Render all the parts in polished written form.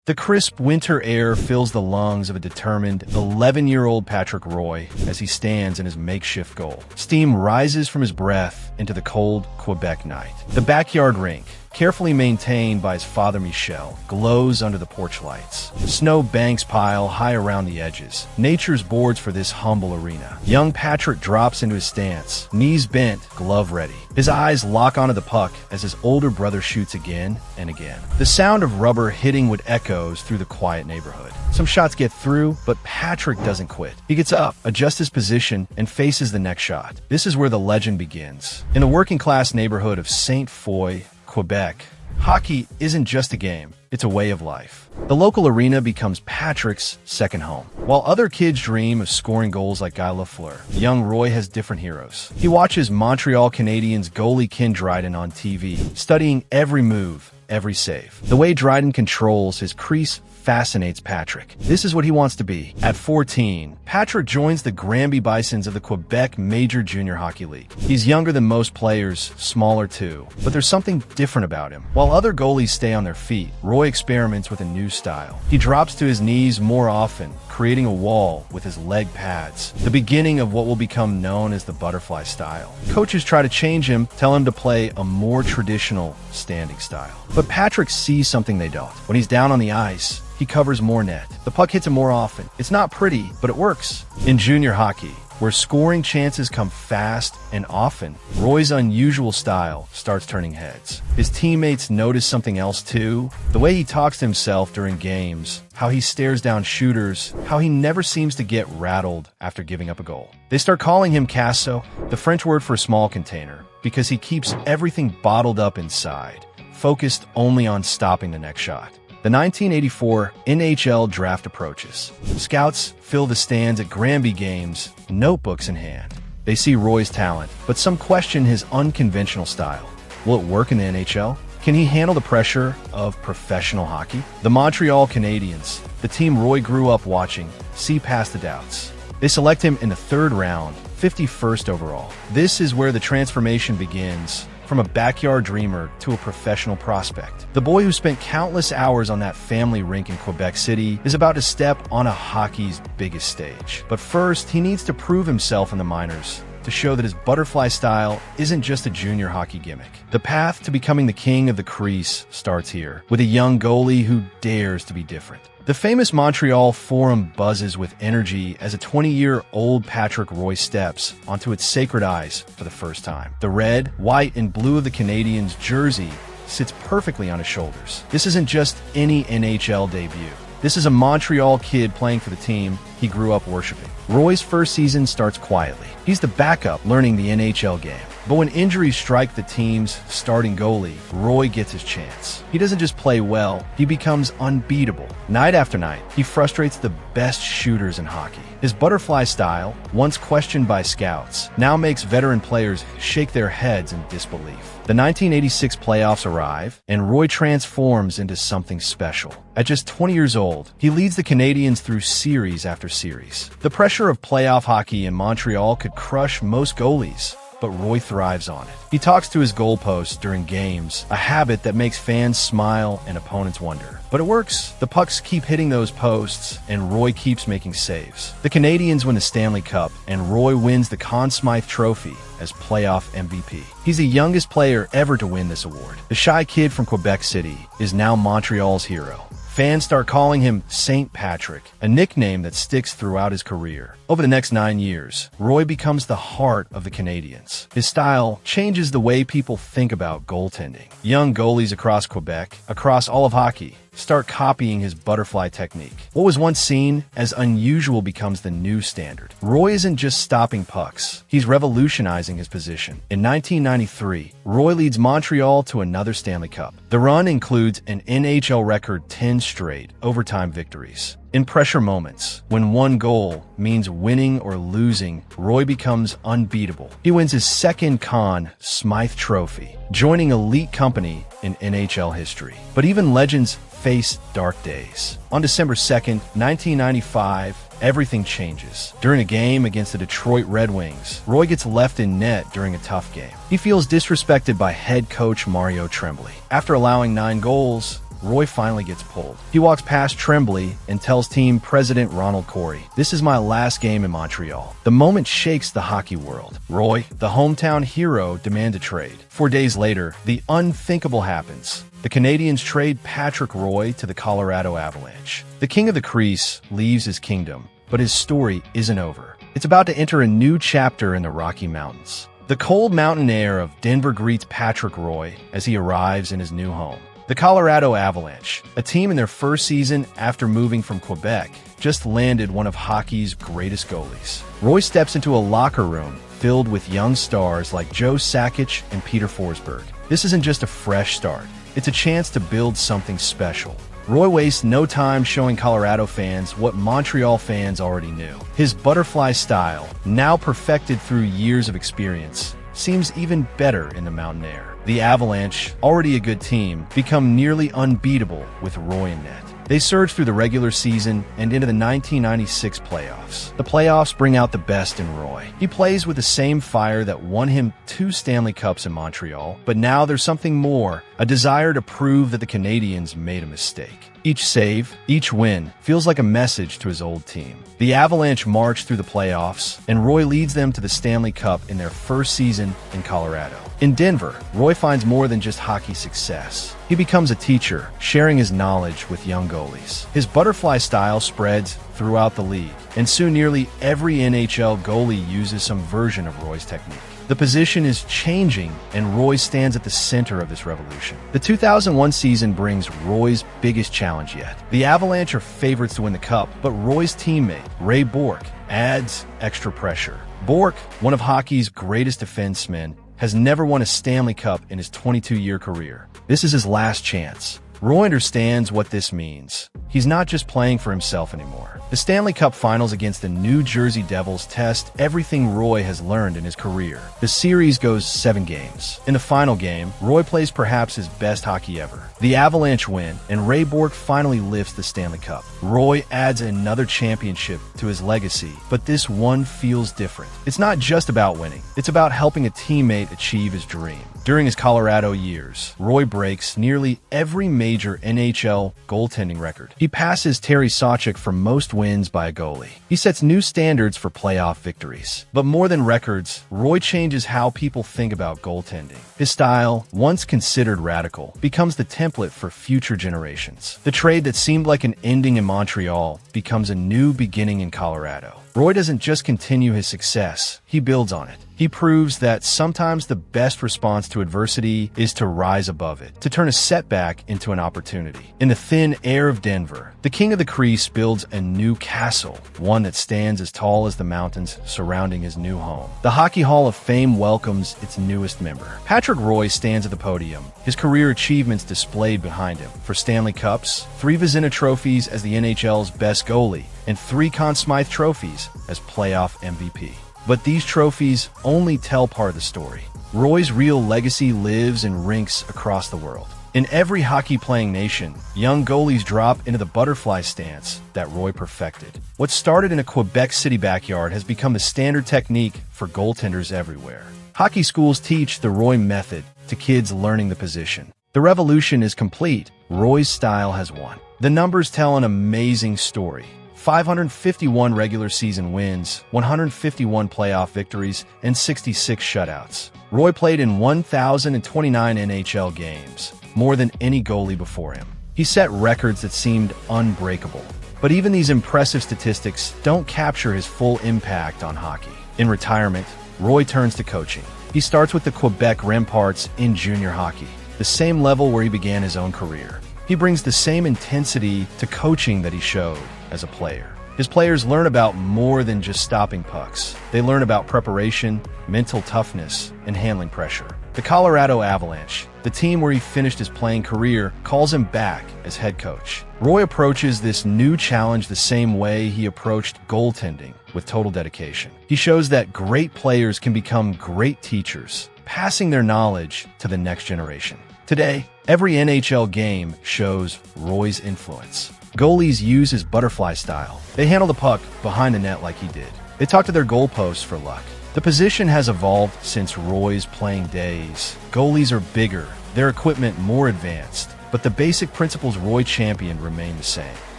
The crisp winter air fills the lungs of a determined 11-year-old Patrick Roy as he stands in his makeshift goal. Steam rises from his breath into the cold Quebec night. The backyard rink, carefully maintained by his father Michel, glows under the porch lights. Snow banks pile high around the edges, nature's boards for this humble arena. Young Patrick drops into his stance, knees bent, glove ready. His eyes lock onto the puck as his older brother shoots again and again. The sound of rubber hitting wood echoes through the quiet neighborhood. Some shots get through, but Patrick doesn't quit. He gets up, adjusts his position, and faces the next shot. This is where the legend begins. In the working-class neighborhood of Saint Foy, Quebec, hockey isn't just a game, it's a way of life. The local arena becomes Patrick's second home. While other kids dream of scoring goals like Guy Lafleur, young Roy has different heroes. He watches Montreal Canadiens goalie Ken Dryden on TV, studying every move, every save. The way Dryden controls his crease fascinates Patrick. This is what he wants to be. At 14, Patrick joins the Granby Bisons of the Quebec Major Junior Hockey League. He's younger than most players, smaller too, but there's something different about him. While other goalies stay on their feet, Roy experiments with a new style. He drops to his knees more often, creating a wall with his leg pads, the beginning of what will become known as the butterfly style. Coaches try to change him, tell him to play a more traditional standing style. But Patrick sees something they don't. When he's down on the ice, he covers more net. The puck hits him more often. It's not pretty, but it works. In junior hockey, where scoring chances come fast and often, Roy's unusual style starts turning heads. His teammates notice something else too. The way he talks to himself during games, how he stares down shooters, how he never seems to get rattled after giving up a goal. They start calling him Casso, the French word for small container, because he keeps everything bottled up inside, focused only on stopping the next shot. The 1984 NHL draft approaches. Scouts fill the stands at Granby games, notebooks in hand. They see Roy's talent, but some question his unconventional style. Will it work in the NHL? Can he handle the pressure of professional hockey? The Montreal Canadiens, the team Roy grew up watching, see past the doubts. They select him in the third round, 51st overall. This is where the transformation begins. From a backyard dreamer to a professional prospect. The boy who spent countless hours on that family rink in Quebec City is about to step on a hockey's biggest stage. But first, he needs to prove himself in the minors to show that his butterfly style isn't just a junior hockey gimmick. The path to becoming the king of the crease starts here, with a young goalie who dares to be different. The famous Montreal Forum buzzes with energy as a 20-year-old Patrick Roy steps onto its sacred ice for the first time. The red, white, and blue of the Canadiens jersey sits perfectly on his shoulders. This isn't just any NHL debut. This is a Montreal kid playing for the team he grew up worshiping. Roy's first season starts quietly. He's the backup learning the NHL game. But when injuries strike the team's starting goalie, Roy gets his chance. He doesn't just play well, he becomes unbeatable. Night after night, he frustrates the best shooters in hockey. His butterfly style, once questioned by scouts, now makes veteran players shake their heads in disbelief. The 1986 playoffs arrive, and Roy transforms into something special. At just 20 years old, he leads the Canadiens through series after series. The pressure of playoff hockey in Montreal could crush most goalies, but Roy thrives on it. He talks to his goalposts during games, a habit that makes fans smile and opponents wonder. But it works. The pucks keep hitting those posts, and Roy keeps making saves. The Canadiens win the Stanley Cup, and Roy wins the Conn Smythe Trophy as playoff MVP. He's the youngest player ever to win this award. The shy kid from Quebec City is now Montreal's hero. Fans start calling him St. Patrick, a nickname that sticks throughout his career. Over the next 9 years, Roy becomes the heart of the Canadiens. His style changes the way people think about goaltending. Young goalies across Quebec, across all of hockey, start copying his butterfly technique. What was once seen as unusual becomes the new standard. Roy isn't just stopping pucks, he's revolutionizing his position. In 1993, Roy leads Montreal to another Stanley Cup. The run includes an NHL record 10 straight overtime victories. In pressure moments, when one goal means winning or losing, Roy becomes unbeatable. He wins his second Conn Smythe Trophy, joining elite company in NHL history. But even legends face dark days. On December 2nd, 1995, everything changes. During a game against the Detroit Red Wings, Roy gets left in net during a tough game. He feels disrespected by head coach Mario Tremblay. After allowing 9 goals, Roy finally gets pulled. He walks past Tremblay and tells team president Ronald Corey, "This is my last game in Montreal." The moment shakes the hockey world. Roy, the hometown hero, demands a trade. 4 days later, the unthinkable happens. The Canadiens trade Patrick Roy to the Colorado Avalanche. The king of the Crease leaves his kingdom, but his story isn't over. It's about to enter a new chapter in the Rocky Mountains. The cold mountain air of Denver greets Patrick Roy as he arrives in his new home. The Colorado Avalanche, a team in their first season after moving from Quebec, just landed one of hockey's greatest goalies. Roy steps into a locker room filled with young stars like Joe Sakic and Peter Forsberg. This isn't just a fresh start. It's a chance to build something special. Roy wastes no time showing Colorado fans what Montreal fans already knew. His butterfly style, now perfected through years of experience, seems even better in the mountain air. The Avalanche, already a good team, become nearly unbeatable with Roy in net. They surge through the regular season and into the 1996 playoffs. The playoffs bring out the best in Roy. He plays with the same fire that won him 2 Stanley Cups in Montreal, but now there's something more, a desire to prove that the Canadiens made a mistake. Each save, each win, feels like a message to his old team. The Avalanche march through the playoffs, and Roy leads them to the Stanley Cup in their first season in Colorado. In Denver, Roy finds more than just hockey success. He becomes a teacher, sharing his knowledge with young goalies. His butterfly style spreads throughout the league, and soon nearly every NHL goalie uses some version of Roy's technique. The position is changing, and Roy stands at the center of this revolution. The 2001 season brings Roy's biggest challenge yet. The Avalanche are favorites to win the Cup, but Roy's teammate, Ray Bourque, adds extra pressure. Bourque, one of hockey's greatest defensemen, has never won a Stanley Cup in his 22-year career. This is his last chance. Roy understands what this means. He's not just playing for himself anymore. The Stanley Cup Finals against the New Jersey Devils test everything Roy has learned in his career. The series goes 7 games. In the final game, Roy plays perhaps his best hockey ever. The Avalanche win, and Ray Bourque finally lifts the Stanley Cup. Roy adds another championship to his legacy, but this one feels different. It's not just about winning. It's about helping a teammate achieve his dream. During his Colorado years, Roy breaks nearly every major NHL goaltending record. He passes Terry Sawchuk for most wins by a goalie. He sets new standards for playoff victories. But more than records, Roy changes how people think about goaltending. His style, once considered radical, becomes the template for future generations. The trade that seemed like an ending in Montreal becomes a new beginning in Colorado. Roy doesn't just continue his success, he builds on it. He proves that sometimes the best response to adversity is to rise above it, to turn a setback into an opportunity. In the thin air of Denver, the king of the Crease builds a new castle, one that stands as tall as the mountains surrounding his new home. The Hockey Hall of Fame welcomes its newest member. Patrick Roy stands at the podium, his career achievements displayed behind him. For Stanley Cups, 3 Vezina Trophies as the NHL's best goalie, and 3 Conn Smythe Trophies as playoff MVP. But these trophies only tell part of the story. Roy's real legacy lives in rinks across the world. In every hockey-playing nation, young goalies drop into the butterfly stance that Roy perfected. What started in a Quebec City backyard has become the standard technique for goaltenders everywhere. Hockey schools teach the Roy method to kids learning the position. The revolution is complete. Roy's style has won. The numbers tell an amazing story. 551 regular season wins, 151 playoff victories, and 66 shutouts. Roy played in 1,029 NHL games, more than any goalie before him. He set records that seemed unbreakable. But even these impressive statistics don't capture his full impact on hockey. In retirement, Roy turns to coaching. He starts with the Quebec Remparts in junior hockey, the same level where he began his own career. He brings the same intensity to coaching that he showed as a player. His players learn about more than just stopping pucks. They learn about preparation, mental toughness, and handling pressure. The Colorado Avalanche, the team where he finished his playing career, calls him back as head coach. Roy approaches this new challenge the same way he approached goaltending, with total dedication. He shows that great players can become great teachers, passing their knowledge to the next generation. Today, every NHL game shows Roy's influence. Goalies use his butterfly style. They handle the puck behind the net like he did. They talk to their goalposts for luck. The position has evolved since Roy's playing days. Goalies are bigger, their equipment more advanced, but the basic principles Roy championed remain the same.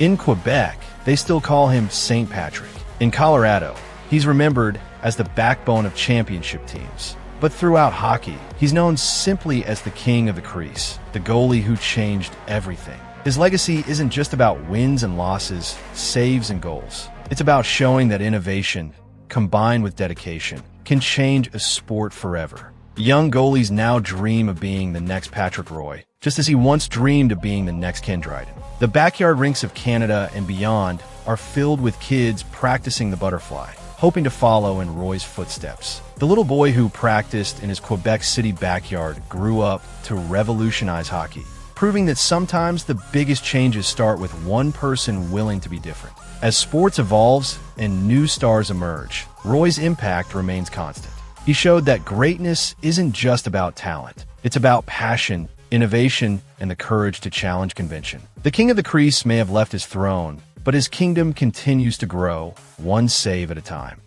In Quebec, they still call him St. Patrick. In Colorado, he's remembered as the backbone of championship teams. But throughout hockey, he's known simply as the king of the crease, the goalie who changed everything. His legacy isn't just about wins and losses, saves and goals. It's about showing that innovation, combined with dedication, can change a sport forever. Young goalies now dream of being the next Patrick Roy, just as he once dreamed of being the next Ken Dryden. The backyard rinks of Canada and beyond are filled with kids practicing the butterfly, hoping to follow in Roy's footsteps. The little boy who practiced in his Quebec City backyard grew up to revolutionize hockey, proving that sometimes the biggest changes start with one person willing to be different. As sports evolves and new stars emerge, Roy's impact remains constant. He showed that greatness isn't just about talent. It's about passion, innovation, and the courage to challenge convention. The king of the crease may have left his throne, but his kingdom continues to grow, one save at a time.